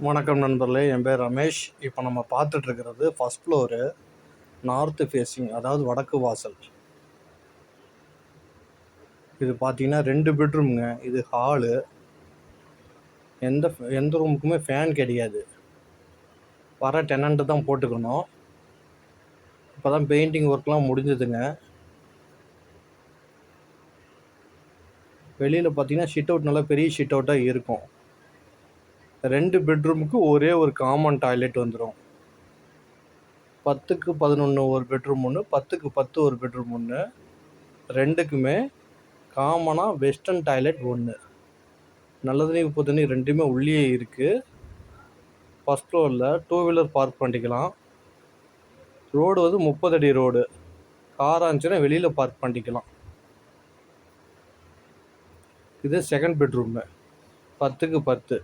வணக்கம் நண்பர்களே, என் பேர் ரமேஷ். இப்போ நம்ம பார்த்துட்ருக்கிறது ஃபஸ்ட் ஃப்ளோரு, நார்த்து ஃபேஸிங், அதாவது வடக்கு வாசல். இது பார்த்தீங்கன்னா 2 பெட்ரூம்ங்க. இது ஹாலு. எந்த ரூமுக்குமே ஃபேன் கிடையாது. வர டெனண்ட்டு தான் போட்டுக்கணும். இப்போ தான் பெயிண்டிங் ஒர்க்லாம் முடிஞ்சதுங்க. வெளியில் பார்த்தீங்கன்னா ஷிட் அவுட் நல்லா பெரிய ஷிட் அவுட்டாக இருக்கும். 2 பெட்ரூமுக்கு ஒரே ஒரு காமன் டாய்லெட் வந்துடும். 10க்கு 11 ஒரு பெட்ரூம் ஒன்று, 10க்கு 10 ஒரு பெட்ரூம் ஒன்று. 2க்குமே காமனாக வெஸ்டர்ன் டாய்லெட் ஒன்று. நல்ல தண்ணி உப்பு தண்ணி ரெண்டுமே உள்ளே இருக்குது. ஃபஸ்ட் ஃப்ளோரில் 2 வீலர் பார்க் பண்ணிக்கலாம். ரோடு வந்து 30 அடி ரோடு. காராக இருந்துச்சுன்னா வெளியில் பார்க் பண்ணிக்கலாம். இது செகண்ட் பெட்ரூமு, 10க்கு 10.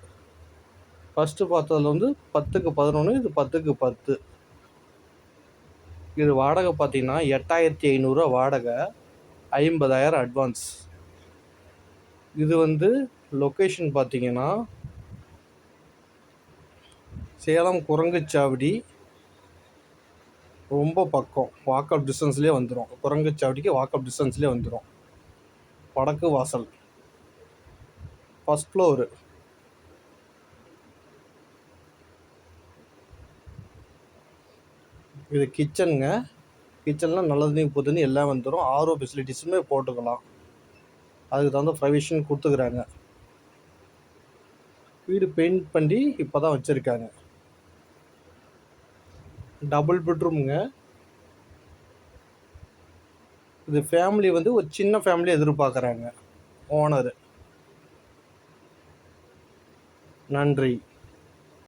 ஃபஸ்ட்டு பார்த்ததில் வந்து 10க்கு 11, இது 10க்கு 10. இது வாடகை பார்த்தீங்கன்னா 8500 வாடகை, 50,000 அட்வான்ஸ். இது வந்து லொக்கேஷன் பார்த்தீங்கன்னா சேலம் குரங்குச்சாவடி, ரொம்ப பக்கம், வாக்கப் டிஸ்டன்ஸ்லேயே வந்துடும். குரங்குச்சாவடிக்கு வாக்கப் டிஸ்டன்ஸ்லேயே வந்துடும். வடக்கு வாசல், ஃபஸ்ட் ஃப்ளோரு. இது கிச்சனுங்க. கிச்சனில் நல்ல தண்ணி உப்பு தண்ணி எல்லாம் வந்துடும். ஆர்ஓ ஃபெசிலிட்டிஸுமே போட்டுக்கலாம். அதுக்கு தகுந்த ப்ரொவிஷன் கொடுத்துக்கிறாங்க. வீடு பெயிண்ட் பண்ணி இப்போ தான் வச்சுருக்காங்க. டபுள் பெட்ரூமுங்க. இது ஃபேமிலி வந்து ஒரு சின்ன ஃபேமிலி எதிர்பார்க்குறாங்க ஓனரு. நன்றி.